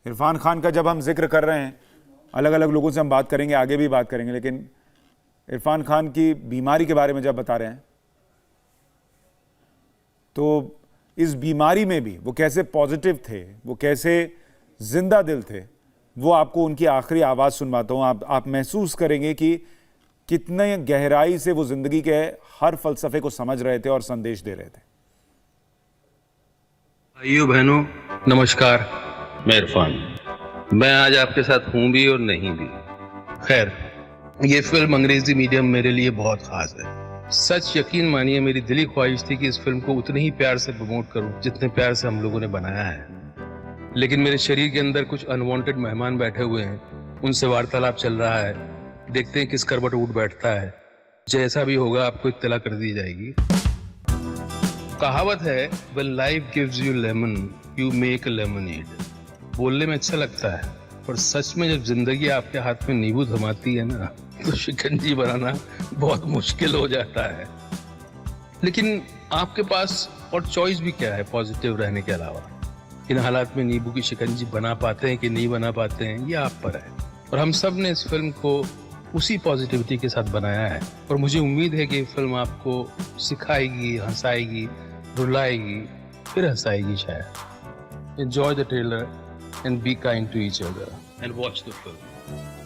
इरफान खान का जब हम जिक्र कर रहे हैं, अलग अलग लोगों से हम बात करेंगे, आगे भी बात करेंगे, लेकिन इरफान खान की बीमारी के बारे में जब बता रहे हैं तो इस बीमारी में भी वो कैसे पॉजिटिव थे, वो कैसे जिंदा दिल थे, वो आपको उनकी आखिरी आवाज़ सुनवाता हूँ। आप महसूस करेंगे कि कितने गहराई से वो जिंदगी के हर फलसफे को समझ रहे थे और संदेश दे रहे थे। भाइयों बहनों नमस्कार। मैं इरफान, मैं आज आपके साथ हूं भी और नहीं भी। खैर, ये फिल्म अंग्रेजी मीडियम मेरे लिए बहुत खास है। सच यकीन मानिए, मेरी दिली ख्वाहिश थी कि इस फिल्म को उतने ही प्यार से प्रमोट करूं जितने प्यार से हम लोगों ने बनाया है। लेकिन मेरे शरीर के अंदर कुछ अनवांटेड मेहमान बैठे हुए हैं, उनसे वार्तालाप चल रहा है। देखते हैं किस करवट उठ बैठता है। जैसा भी होगा आपको इत्तला कर दी जाएगी। कहावत है, when life gives you lemon, you make a lemonade। बोलने में अच्छा लगता है, पर सच में जब जिंदगी आपके हाथ में नींबू थमाती है ना, तो शिकंजी बनाना बहुत मुश्किल हो जाता है। लेकिन आपके पास और चॉइस भी क्या है पॉजिटिव रहने के अलावा? इन हालात में नींबू की शिकंजी बना पाते हैं कि नहीं बना पाते हैं, ये आप पर है। और हम सब ने इस फिल्म को उसी पॉजिटिविटी के साथ बनाया है, और मुझे उम्मीद है कि ये फिल्म आपको सिखाएगी, हंसाएगी, रुलाएगी, फिर हंसाएगी शायद। Enjoy the trailer and be kind to each other and watch the film.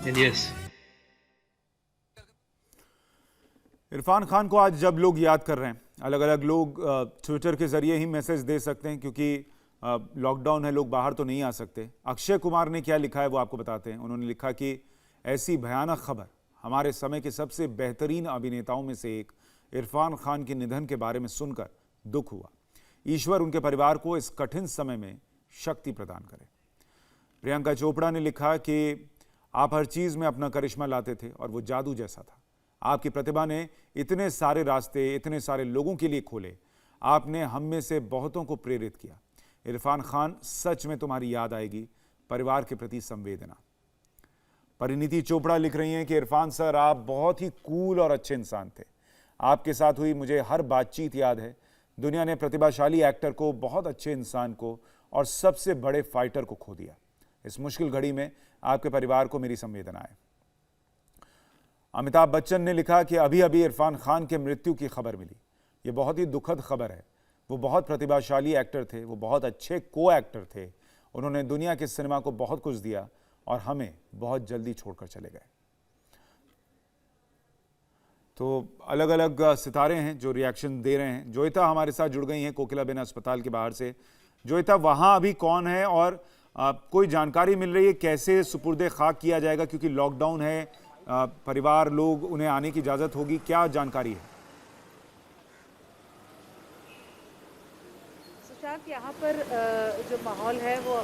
And yes, Irfan Khan को आज जब लोग याद कर रहे हैं, अलग अलग लोग ट्विटर के जरिए ही मैसेज दे सकते हैं, क्योंकि लॉकडाउन है, लोग बाहर तो नहीं आ सकते। अक्षय कुमार ने क्या लिखा है वो आपको बताते हैं। उन्होंने लिखा कि ऐसी भयानक खबर, हमारे समय के सबसे बेहतरीन अभिनेताओं में से एक इरफान खान के निधन के बारे में सुनकर दुख हुआ। ईश्वर उनके परिवार को इस कठिन समय में शक्ति प्रदान करे। प्रियंका चोपड़ा ने लिखा कि आप हर चीज में अपना करिश्मा लाते थे और वो जादू जैसा था। आपकी प्रतिभा ने इतने सारे रास्ते इतने सारे लोगों के लिए खोले। आपने हम में से बहुतों को प्रेरित किया। इरफान खान, सच में तुम्हारी याद आएगी। परिवार के प्रति संवेदना। परिणीति चोपड़ा लिख रही हैं कि इरफान सर, आप बहुत ही कूल और अच्छे इंसान थे। आपके साथ हुई मुझे हर बातचीत याद है। दुनिया ने प्रतिभाशाली एक्टर को, बहुत अच्छे इंसान को और सबसे बड़े फाइटर को खो दिया। इस मुश्किल घड़ी में आपके परिवार को मेरी संवेदनाएं। अमिताभ बच्चन ने लिखा कि अभी अभी इरफान खान के मृत्यु की खबर मिली। ये बहुत ही दुखद खबर है। वो बहुत प्रतिभाशाली एक्टर थे, वो बहुत अच्छे को एक्टर थे। उन्होंने दुनिया के सिनेमा को बहुत कुछ दिया और हमें बहुत जल्दी छोड़कर चले गए। तो अलग अलग सितारे हैं जो रिएक्शन दे रहे हैं। जोईता हमारे साथ जुड़ गई हैं कोकिलाबेन अस्पताल के बाहर से। जोईता, वहां अभी कौन है और कोई जानकारी मिल रही है कैसे सुपुर्दे खाक किया जाएगा? क्योंकि लॉकडाउन है, परिवार लोग, उन्हें आने की इजाजत होगी, क्या जानकारी है? सुशांत, यहाँ पर जो माहौल है वो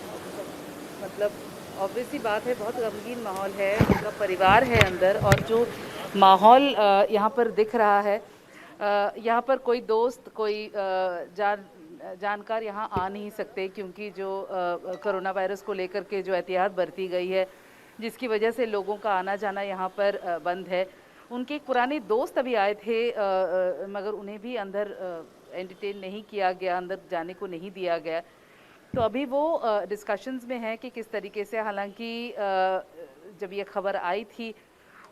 मतलब ऑब्वियसली बात है, बहुत गमगीन माहौल है। उनका परिवार है अंदर, और जो माहौल यहाँ पर दिख रहा है, यहाँ पर कोई दोस्त, कोई जानकार यहाँ आ नहीं सकते, क्योंकि जो कोरोना वायरस को लेकर के जो एहतियात बरती गई है, जिसकी वजह से लोगों का आना जाना यहाँ पर बंद है। उनके एक पुराने दोस्त अभी आए थे, मगर उन्हें भी अंदर एंटरटेन नहीं किया गया, अंदर जाने को नहीं दिया गया। तो अभी वो डिस्कशंस में हैं कि किस तरीके से, हालांकि जब ये खबर आई थी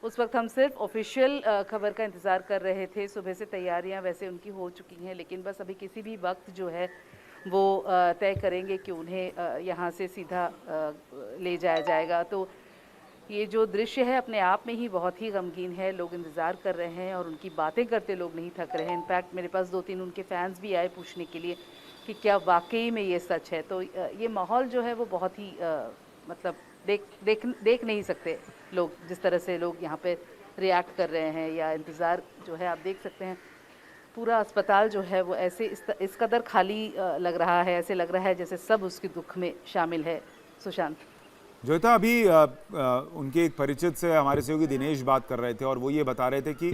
उस वक्त हम सिर्फ ऑफिशियल खबर का इंतज़ार कर रहे थे। सुबह से तैयारियां वैसे उनकी हो चुकी हैं, लेकिन बस अभी किसी भी वक्त जो है वो तय करेंगे कि उन्हें यहाँ से सीधा ले जाया जाएगा। तो ये जो दृश्य है अपने आप में ही बहुत ही गमगीन है। लोग इंतज़ार कर रहे हैं और उनकी बातें करते लोग नहीं थक रहे हैं। इनफैक्ट मेरे पास 2-3 उनके फैंस भी आए पूछने के लिए कि क्या वाकई में ये सच है। तो ये माहौल जो है वो बहुत ही मतलब देख नहीं सकते लोग, जिस तरह से लोग यहाँ पे रिएक्ट कर रहे हैं या इंतज़ार जो है, आप देख सकते हैं पूरा अस्पताल जो है वो ऐसे इस कदर खाली लग रहा है। ऐसे लग रहा है जैसे सब उसके दुख में शामिल है। सुशांत, जोईता, अभी उनके एक परिचित से हमारे सहयोगी दिनेश बात कर रहे थे और वो ये बता रहे थे कि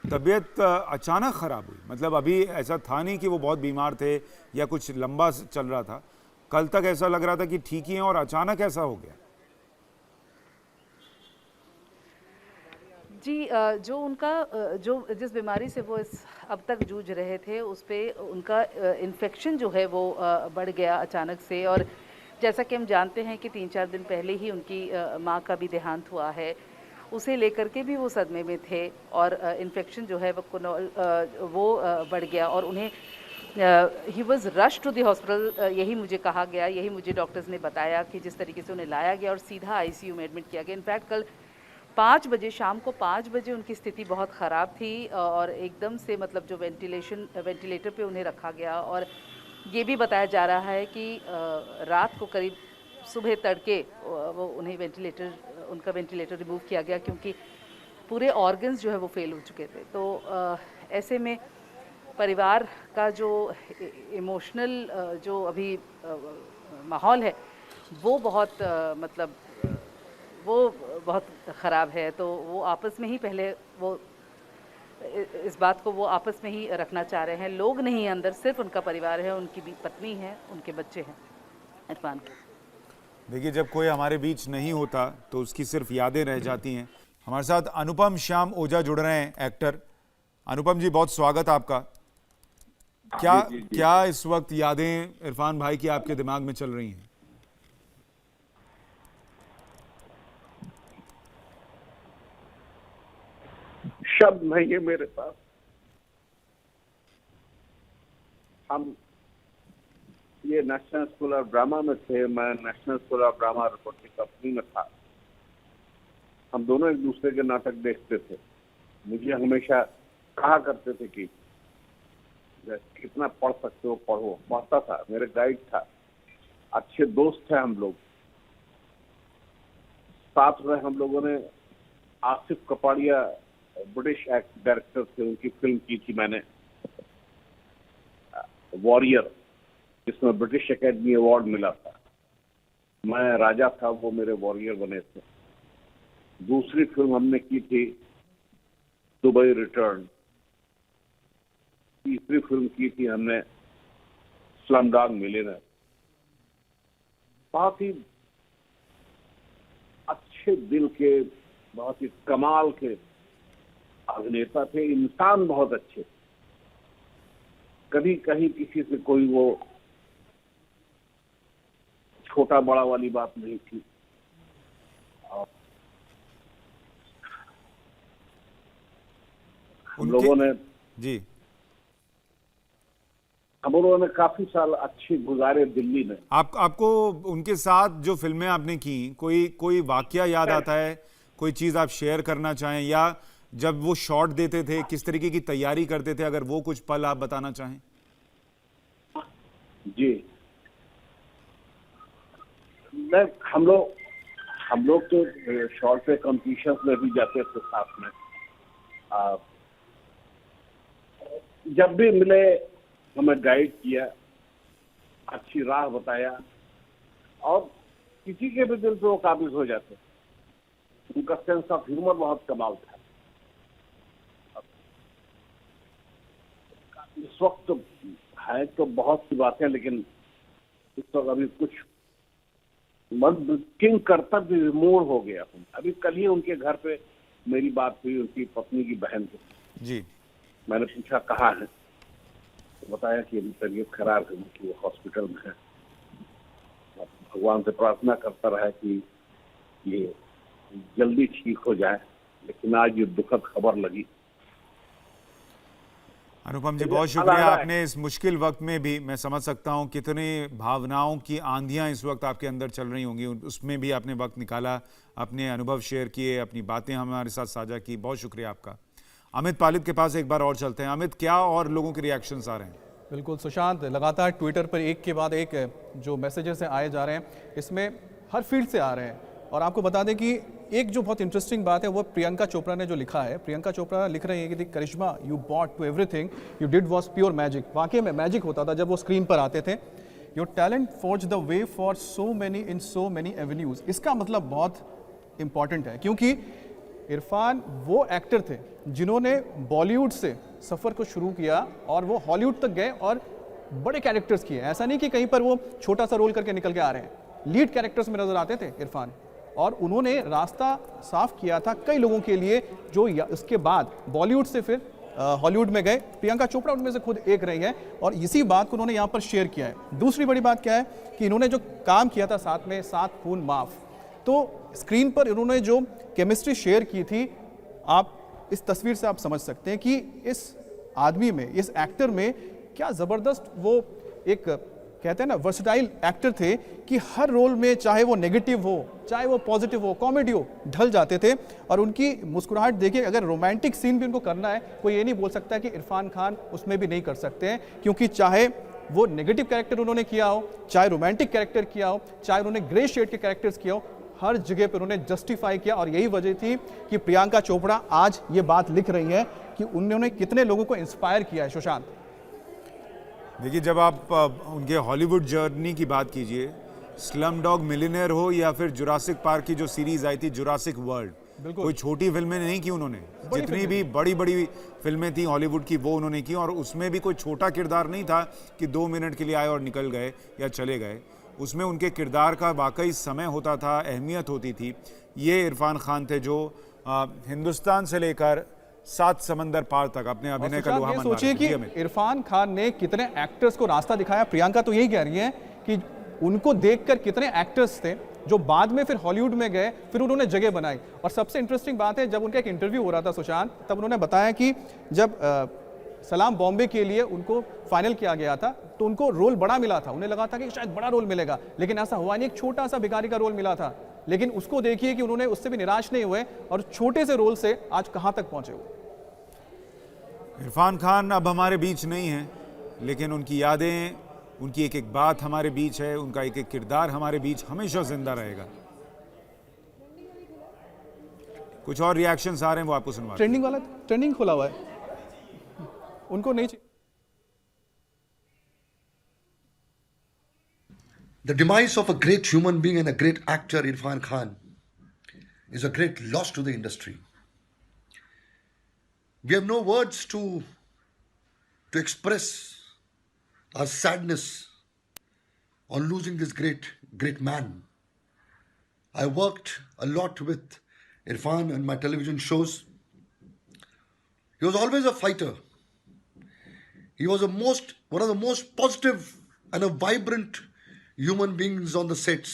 तबीयत अचानक ख़राब हुई। मतलब अभी ऐसा था नहीं कि वो बहुत बीमार थे या कुछ लंबा चल रहा था। कल तक ऐसा लग रहा था कि ठीक ही हैं और अचानक ऐसा हो गया। जी, जो उनका जो जिस बीमारी से वो अब तक जूझ रहे थे, उस पे उनका इन्फेक्शन जो है वो बढ़ गया अचानक से। और जैसा कि हम जानते हैं कि 3-4 दिन पहले ही उनकी माँ का भी देहांत हुआ है, उसे लेकर के भी वो सदमे में थे और इन्फेक्शन जो है वो बढ़ गया और उन्हें he was rush to the hospital, यही मुझे कहा गया, यही मुझे डॉक्टर्स ने बताया कि जिस तरीके से उन्हें लाया गया और सीधा आईसीयू में एडमिट किया गया। इनफैक्ट कल 5 बजे, शाम को 5 बजे उनकी स्थिति बहुत ख़राब थी और एकदम से मतलब जो वेंटिलेटर पे उन्हें रखा गया और ये भी बताया जा रहा है कि रात को करीब सुबह तड़के वो उन्हें उनका वेंटिलेटर रिमूव किया गया क्योंकि पूरे ऑर्गन्स जो है वो फेल हो चुके थे। तो ऐसे में परिवार का जो इमोशनल जो अभी माहौल है वो बहुत मतलब वो बहुत ख़राब है। तो वो आपस में ही पहले वो इस बात को वो आपस में ही रखना चाह रहे हैं। लोग नहीं अंदर, सिर्फ उनका परिवार है, उनकी भी पत्नी है, उनके बच्चे हैं। इरफान, देखिए, जब कोई हमारे बीच नहीं होता तो उसकी सिर्फ यादें रह जाती हैं। हमारे साथ अनुपम श्याम ओझा जुड़ रहे हैं, एक्टर। अनुपम जी, बहुत स्वागत आपका। क्या इस वक्त यादें इरफान भाई की आपके दिमाग में चल रही हैं? शब्द नहीं है मेरे पास। हम ये नेशनल स्कूल ऑफ ड्रामा में थे, मैं national school of drama reporting company में था। हम दोनों एक दूसरे के नाटक देखते थे। मुझे हमेशा कहा करते थे कि कितना पढ़ सकते हो पढ़ो। पढ़ता था, मेरे गाइड था, अच्छे दोस्त थे हम लोग। साथ में हम लोगों ने आसिफ कपाड़िया ब्रिटिश डायरेक्टर थे, उनकी फिल्म की थी मैंने, वॉरियर, जिसमें ब्रिटिश एकेडमी अवार्ड मिला था। मैं राजा था, वो मेरे वॉरियर बने थे। दूसरी फिल्म हमने की थी दुबई रिटर्न। तीसरी फिल्म की थी हमने स्लमडॉग मिलियनेयर। बहुत ही अच्छे दिल के, बहुत ही कमाल के अभिनेता थे, इंसान बहुत अच्छे। कभी कहीं किसी से कोई वो छोटा बड़ा वाली बात नहीं थी। हम लोगों ने काफी साल अच्छे गुजारे दिल्ली में। आपको उनके साथ जो फिल्में आपने की, कोई वाकया याद आता है, कोई चीज आप शेयर करना चाहें, या जब वो शॉट देते थे किस तरीके की तैयारी करते थे, अगर वो कुछ पल आप बताना चाहें? जी, हम लोग तो शॉर्ट पे कॉम्पिटिशन में भी जाते थे साथ में। जब भी मिले हमें गाइड किया, अच्छी राह बताया और किसी के भी दिल पे वो काबिज हो जाते। उनका सेंस ऑफ ह्यूमर बहुत कमाल था। इस वक्त तो है तो बहुत सी बातें, लेकिन इस वक्त अभी कुछ किंग कर्तव्य विमूढ़ हो गया हूँ। अभी कल ही उनके घर पे मेरी बात हुई, उनकी पत्नी की बहन से। जी, मैंने पूछा कहाँ है, तो बताया कि अभी तबीयत खराब है, कि वो हॉस्पिटल में है। भगवान से प्रार्थना करता रहा कि ये जल्दी ठीक हो जाए, लेकिन आज ये दुखद खबर लगी। अनुपम जी, बहुत शुक्रिया। आपने इस मुश्किल वक्त में भी, मैं समझ सकता हूं कितनी भावनाओं की आंधियां इस वक्त आपके अंदर चल रही होंगी, उसमें भी आपने वक्त निकाला, अपने अनुभव शेयर किए, अपनी बातें हमारे साथ साझा की। बहुत शुक्रिया आपका। अमित पालित के पास एक बार और चलते हैं। अमित, क्या और लोगों के रिएक्शंस आ रहे हैं? बिल्कुल सुशांत, लगातार ट्विटर पर एक के बाद एक जो मैसेजेस आए जा रहे हैं, इसमें हर फील्ड से आ रहे हैं। और आपको बता दें कि एक जो बहुत इंटरेस्टिंग बात है वो प्रियंका चोपड़ा ने जो लिखा है। प्रियंका चोपड़ा लिख रही है कि Karishma, you brought to everything you did was pure magic. वाकई में मैजिक होता था जब वो स्क्रीन पर आते थे। Your talent forge the way for so many in so many avenues. इसका मतलब बहुत इंपॉर्टेंट है, क्योंकि इरफान वो एक्टर थे जिन्होंने बॉलीवुड से सफ़र को शुरू किया और वो हॉलीवुड तक गए और बड़े कैरेक्टर्स किए। ऐसा नहीं कि कहीं पर वो छोटा सा रोल करके निकल के आ रहे हैं। लीड कैरेक्टर्स में नजर आते थे इरफान, और उन्होंने रास्ता साफ किया था कई लोगों के लिए जो इसके बाद बॉलीवुड से फिर हॉलीवुड में गए, प्रियंका चोपड़ा उनमें से खुद एक रही है और इसी बात को उन्होंने यहाँ पर शेयर किया है। दूसरी बड़ी बात क्या है कि इन्होंने जो काम किया था साथ में, सात खून माफ, तो स्क्रीन पर इन्होंने जो केमिस्ट्री शेयर की थी, आप इस तस्वीर से आप समझ सकते हैं कि इस आदमी में, इस एक्टर में क्या ज़बरदस्त वो एक कहते हैं ना वर्सेटाइल एक्टर थे कि हर रोल में, चाहे वो नेगेटिव हो, चाहे वो पॉजिटिव हो, कॉमेडी हो, ढल जाते थे। और उनकी मुस्कुराहट देखिए, अगर रोमांटिक सीन भी उनको करना है, कोई ये नहीं बोल सकता कि इरफान खान उसमें भी नहीं कर सकते हैं, क्योंकि चाहे वो नेगेटिव कैरेक्टर उन्होंने किया हो, चाहे रोमांटिक कैरेक्टर किया हो, चाहे उन्होंने ग्रे शेड के कैरेक्टर्स किया हो, हर जगह पर उन्होंने जस्टिफाई किया। और यही वजह थी कि प्रियंका चोपड़ा आज ये बात लिख रही है कि उन्होंने कितने लोगों को इंस्पायर किया है। सुशांत, देखिए, जब आप उनके हॉलीवुड जर्नी की बात कीजिए, स्लम डॉग मिलियनेयर हो या फिर जुरासिक पार्क की जो सीरीज आई थी जुरासिक वर्ल्ड, कोई छोटी फिल्में नहीं की उन्होंने। जितनी भी बड़ी बड़ी फिल्में थी हॉलीवुड की वो उन्होंने की, और उसमें भी कोई छोटा किरदार नहीं था कि 2 मिनट के लिए आए और निकल गए या चले गए। उसमें उनके किरदार का वाकई समय होता था, अहमियत होती थी। ये इरफान खान थे जो हिंदुस्तान से लेकर 7 समंदर पार तक अपने अभिनय का लोहा मनवा रहे थे। सोचिए कि इरफान खान ने कितने एक्टर्स को रास्ता दिखाया। प्रियंका तो यही कह रही है कि उनको देखकर कितने एक्टर्स थे जो बाद में फिर हॉलीवुड में गए, फिर उन्होंने जगह बनाई। और सबसे इंटरेस्टिंग बात है, जब उनका एक इंटरव्यू हो रहा था सुशांत, तब उन्होंने बताया कि जब सलाम बॉम्बे के लिए उनको फाइनल किया गया था तो उनको रोल बड़ा मिला था, उन्हें लगा था कि शायद बड़ा रोल मिलेगा, लेकिन ऐसा हुआ नहीं, एक छोटा सा भिखारी का रोल मिला था। लेकिन उसको देखिए कि उन्होंने उससे भी निराश नहीं हुए और छोटे से रोल से आज कहां तक पहुंचे हुए। इरफान खान अब हमारे बीच नहीं है, लेकिन उनकी यादें, उनकी एक एक बात हमारे बीच है, उनका एक एक किरदार हमारे बीच हमेशा जिंदा रहेगा। कुछ और रिएक्शंस आ रहे हैं, वो आपको सुनवा। ट्रेंडिंग वाला ट्रेंडिंग खुला हुआ है, उनको नहीं। The demise of a great human being and a great actor, Irfan Khan, is a great loss to the industry. We have no words to express our sadness on losing this great man. I worked a lot with Irfan on my television shows. He was always a fighter. He was one of the most positive and a vibrant human beings on the sets.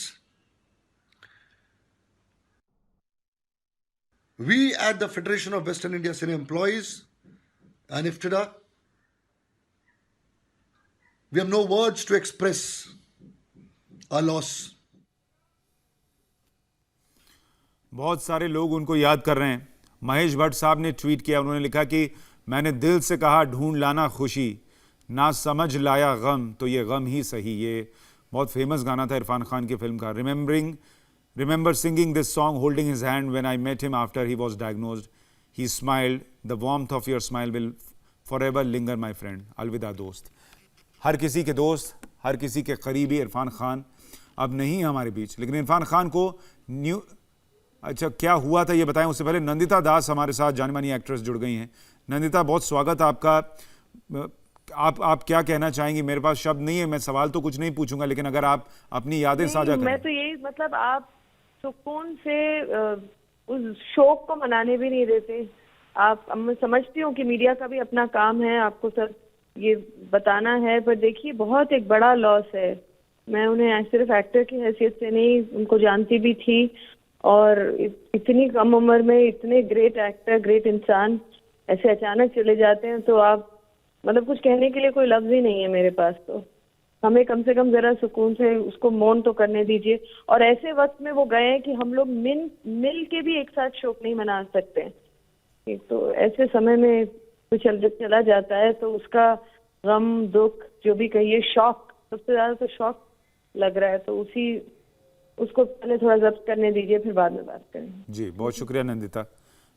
We at the Federation of Western India Cine Employees and IFTIDA, we have no words to express our loss. बहुत सारे लोग उनको याद कर रहे हैं। महेश भट्ट साहब ने ट्वीट किया, उन्होंने लिखा कि मैंने दिल से कहा ढूंढ लाना खुशी, ना समझ लाया गम तो ये गम ही सही। ये बहुत फेमस गाना था इरफान खान की फिल्म का। Remember singing this song holding his hand when I met him after he was diagnosed, he smiled, the warmth of your smile will forever linger my friend. अलविदा दोस्त। हर किसी के दोस्त, हर किसी के करीबी इरफान खान अब नहीं है हमारे बीच। लेकिन इरफान खान को अच्छा क्या हुआ था ये बताएं, उससे पहले नंदिता दास हमारे साथ, जानी मानी एक्ट्रेस, जुड़ गई हैं। नंदिता, बहुत स्वागत आपका। आप क्या कहना चाहेंगी? मेरे पास शब्द नहीं है, मैं सवाल तो कुछ नहीं पूछूंगा, लेकिन अगर आप अपनी यादें साझा करें। मैं तो यही, मतलब आप सुकून से उस शोक को मनाने भी नहीं देते। आप, मैं समझती हूँ कि मीडिया का भी अपना काम है, आपको सब ये बताना है, पर देखिए बहुत एक बड़ा लॉस है। मैं उन्हें सिर्फ एक्टर की हैसियत से नहीं, उनको जानती भी थी, और इतनी कम उम्र में इतने ग्रेट एक्टर, ग्रेट इंसान ऐसे अचानक चले जाते हैं तो आप, मतलब कुछ कहने के लिए कोई लफ्ज ही नहीं है मेरे पास। तो हमें कम से कम जरा सुकून से उसको मौन तो करने दीजिए। और ऐसे वक्त में वो गए कि हम लोग मिल के भी एक साथ शोक नहीं मना सकते। तो ऐसे समय में कुछ चला जाता है तो उसका गम, दुख, जो भी कहिए, शौक, सबसे ज्यादा तो शौक लग रहा है। तो उसको पहले थोड़ा जब्त करने दीजिए, फिर बाद में बात करेंगे। जी, बहुत शुक्रिया नंदिता।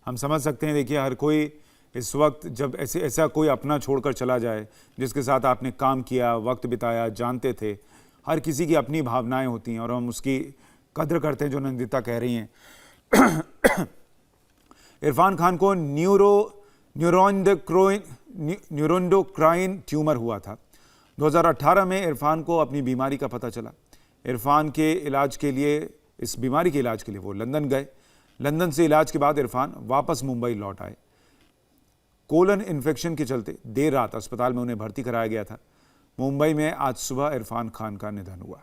हम समझ सकते हैं, देखिए हर कोई इस वक्त जब ऐसा कोई अपना छोड़कर चला जाए जिसके साथ आपने काम किया, वक्त बिताया, जानते थे, हर किसी की अपनी भावनाएं होती हैं और हम उसकी कद्र करते हैं, जो नंदिता कह रही हैं। इरफान खान को न्यूरोएंडोक्राइन ट्यूमर हुआ था। 2018 में इरफान को अपनी बीमारी का पता चला। इरफान के इलाज के लिए, इस बीमारी के इलाज के लिए वो लंदन गए। लंदन से इलाज के बाद इरफान वापस मुंबई लौट आए। कोलन इन्फेक्शन के चलते देर रात अस्पताल में उन्हें भर्ती कराया गया था। मुंबई में आज सुबह इरफान खान का निधन हुआ।